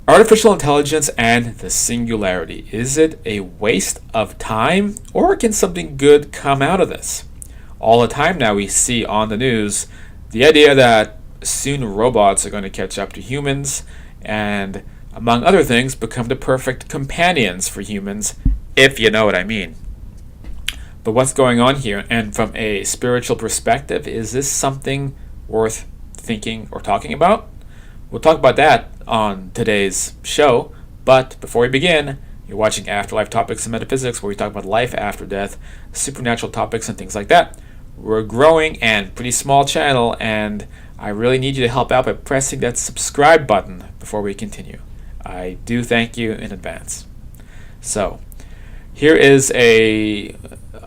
Artificial intelligence and the singularity. Is it a waste of time, or can something good come out of this? All the time now we see on the news the idea that soon robots are going to catch up to humans and, among other things, become the perfect companions for humans, if you know what I mean. But what's going on here? And from a spiritual perspective, is this something worth thinking or talking about? We'll talk about that on today's show, but before we begin, you're watching Afterlife Topics and Metaphysics, where we talk about life after death, supernatural topics, and things like that. We're a growing and pretty small channel, and I really need you to help out by pressing that subscribe button before we continue. I do thank you in advance. So, here is a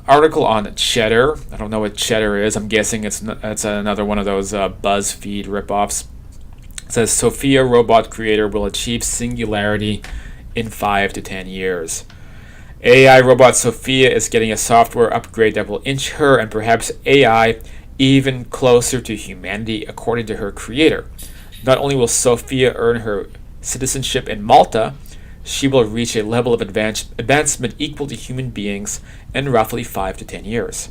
article on Cheddar. I don't know what Cheddar is. I'm guessing it's another one of those BuzzFeed ripoffs. It says Sophia robot creator will achieve singularity in 5 to 10 years. AI robot Sophia is getting a software upgrade that will inch her and perhaps AI even closer to humanity, according to her creator. Not only will Sophia earn her citizenship in Malta, she will reach a level of advancement equal to human beings in roughly 5 to 10 years.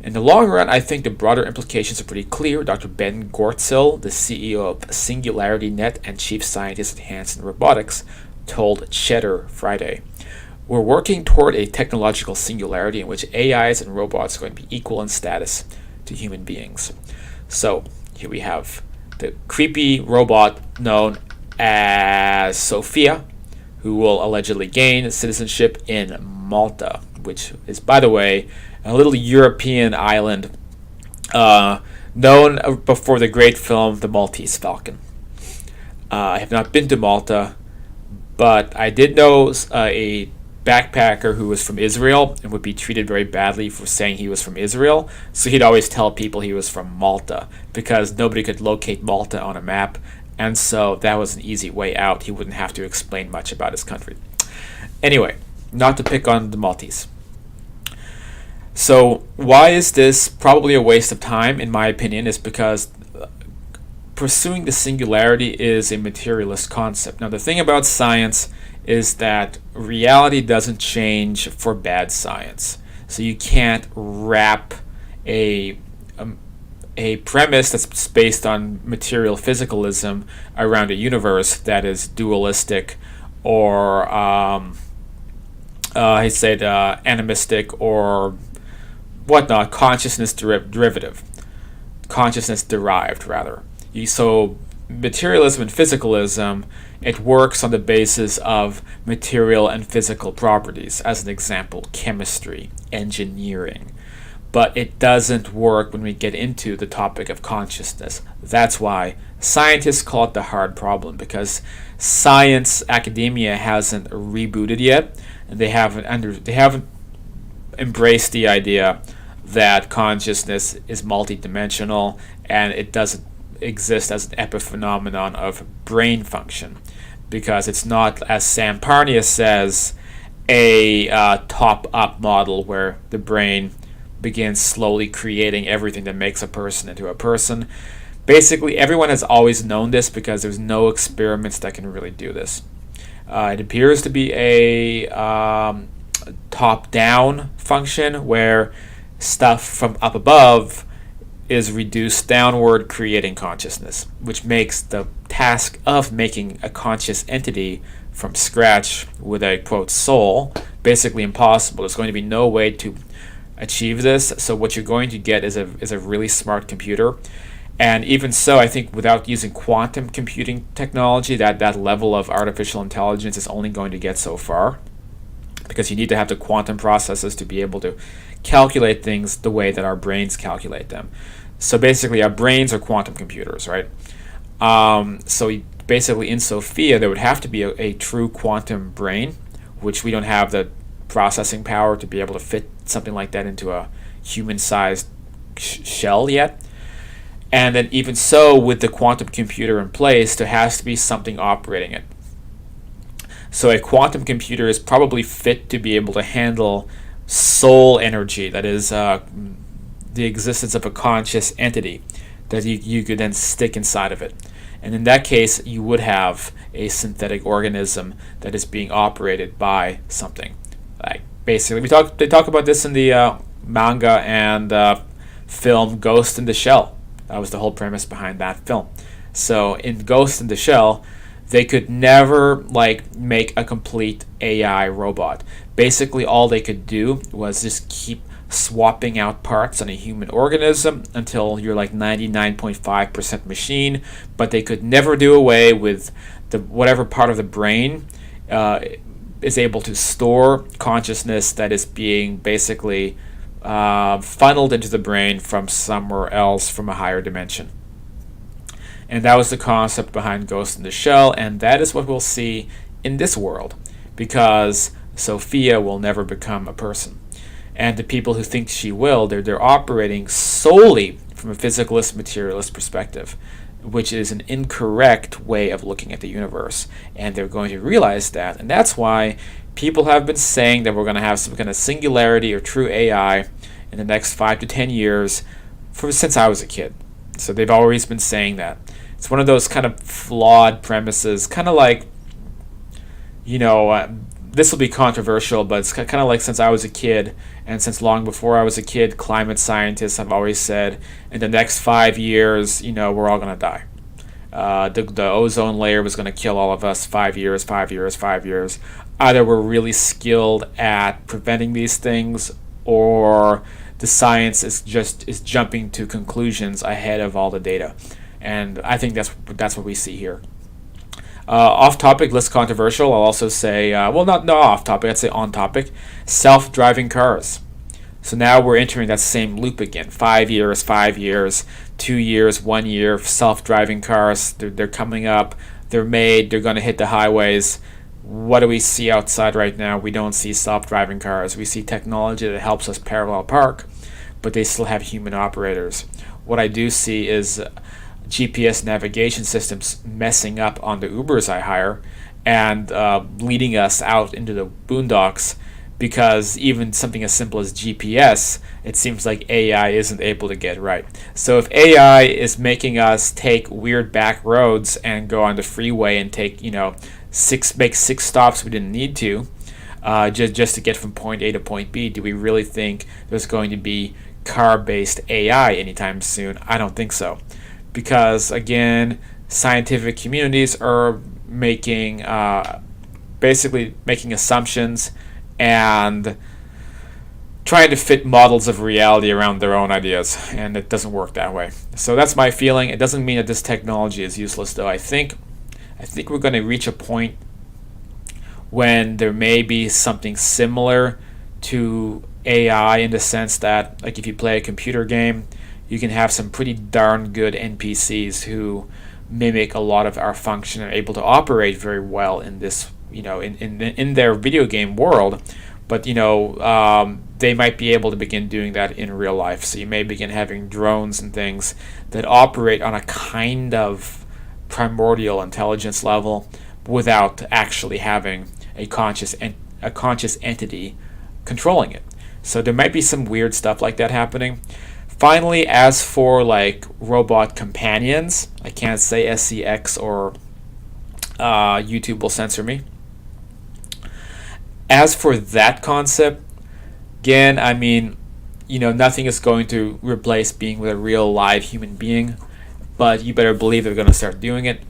In the long run, I think the broader implications are pretty clear. Dr. Ben Gortzel, the CEO of Singularity Net and chief scientist at Hanson Robotics, told Cheddar Friday. We're working toward a technological singularity in which AIs and robots are going to be equal in status to human beings. So, here we have the creepy robot known as Sophia, who will allegedly gain citizenship in Malta, which is, by the way, a little European island known before the great film The Maltese Falcon. I have not been to Malta, but I did know a backpacker who was from Israel and would be treated very badly for saying he was from Israel, so he'd always tell people he was from Malta because nobody could locate Malta on a map, and so that was an easy way out. He wouldn't have to explain much about his country. Anyway, not to pick on the Maltese. So why is this probably a waste of time, in my opinion, is because pursuing the singularity is a materialist concept. Now, the thing about science is that reality doesn't change for bad science. So you can't wrap a premise that's based on material physicalism around a universe that is dualistic or, animistic or whatnot, consciousness derived, rather. So materialism and physicalism, it works on the basis of material and physical properties. As an example, chemistry, engineering. But it doesn't work when we get into the topic of consciousness. That's why scientists call it the hard problem, because science academia hasn't rebooted yet, and they haven't embraced the idea that consciousness is multidimensional and it doesn't exist as an epiphenomenon of brain function, because it's not, as Sam Parnia says, a top-up model where the brain begins slowly creating everything that makes a person into a person. Basically, everyone has always known this because there's no experiments that can really do this. It appears to be a top-down function where stuff from up above is reduced downward, creating consciousness, which makes the task of making a conscious entity from scratch with a, quote, soul basically impossible. There's going to be no way to achieve this, so what you're going to get is a really smart computer. And even so, I think without using quantum computing technology, that level of artificial intelligence is only going to get so far, because you need to have the quantum processes to be able to calculate things the way that our brains calculate them. So basically, our brains are quantum computers, right? So basically, in Sophia, there would have to be a true quantum brain, which we don't have the processing power to be able to fit something like that into a human-sized shell yet. And then even so, with the quantum computer in place, there has to be something operating it. So a quantum computer is probably fit to be able to handle soul energy, that is the existence of a conscious entity that you could then stick inside of it. And in that case, you would have a synthetic organism that is being operated by something. Like basically, they talk about this in the manga and film Ghost in the Shell. That was the whole premise behind that film. So in Ghost in the Shell, they could never like make a complete AI robot. Basically, all they could do was just keep swapping out parts on a human organism until you're like 99.5% machine, but they could never do away with the whatever part of the brain is able to store consciousness that is being basically funneled into the brain from somewhere else from a higher dimension. And that was the concept behind Ghost in the Shell, and that is what we'll see in this world, because Sophia will never become a person. And the people who think she will, they're operating solely from a physicalist, materialist perspective, which is an incorrect way of looking at the universe. And they're going to realize that, and that's why people have been saying that we're going to have some kind of singularity or true AI in the next 5 to 10 years since I was a kid. So they've always been saying that. It's one of those kind of flawed premises, kind of like, this will be controversial, but it's kind of like since I was a kid, and since long before I was a kid, climate scientists have always said, in the next 5 years, we're all going to die. The ozone layer was going to kill all of us. 5 years, 5 years, 5 years. Either we're really skilled at preventing these things, or the science is jumping to conclusions ahead of all the data. And I think that's what we see here. Off topic, less controversial. I'll also say, not off topic. I'd say on topic. Self-driving cars. So now we're entering that same loop again. 5 years, 5 years, 2 years, 1 year. Self-driving cars. They're coming up. They're made. They're going to hit the highways. What do we see outside right now? We don't see self-driving cars. We see technology that helps us parallel park, but they still have human operators. What I do see is GPS navigation systems messing up on the Ubers I hire and leading us out into the boondocks, because even something as simple as GPS, it seems like AI isn't able to get right. So if AI is making us take weird back roads and go on the freeway and take, make 6 stops we didn't need to, just to get from point A to point B, do we really think there's going to be car-based AI anytime soon? I don't think so. Because again, scientific communities are basically making assumptions and trying to fit models of reality around their own ideas, and it doesn't work that way. So that's my feeling. It doesn't mean that this technology is useless, though. I think we're going to reach a point when there may be something similar to AI, in the sense that, like, if you play a computer game, you can have some pretty darn good NPCs who mimic a lot of our function and are able to operate very well in this, in their video game world. But, they might be able to begin doing that in real life. So you may begin having drones and things that operate on a kind of primordial intelligence level without actually having a conscious entity controlling it. So there might be some weird stuff like that happening. Finally, as for like robot companions, I can't say SCX or YouTube will censor me. As for that concept, again, nothing is going to replace being with a real live human being, but you better believe they're going to start doing it.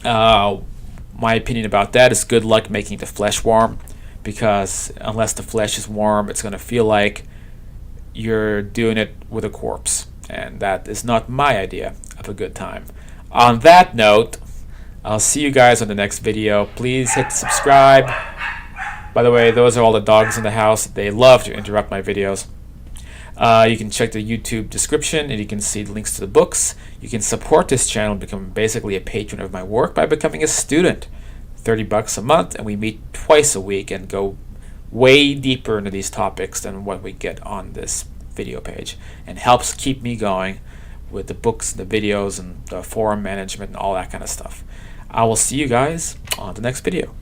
My opinion about that is good luck making the flesh warm, because unless the flesh is warm, it's going to feel like you're doing it with a corpse, and that is not my idea of a good time. On that note, I'll see you guys on the next video. Please hit subscribe. By the way, those are all the dogs in the house. They love to interrupt my videos. You can check the YouTube description, and you can see the links to the books. You can support this channel and become basically a patron of my work by becoming a student. $30 a month, and we meet twice a week and go way deeper into these topics than what we get on this video page, and helps keep me going with the books, the videos, and the forum management and all that kind of stuff. I will see you guys on the next video.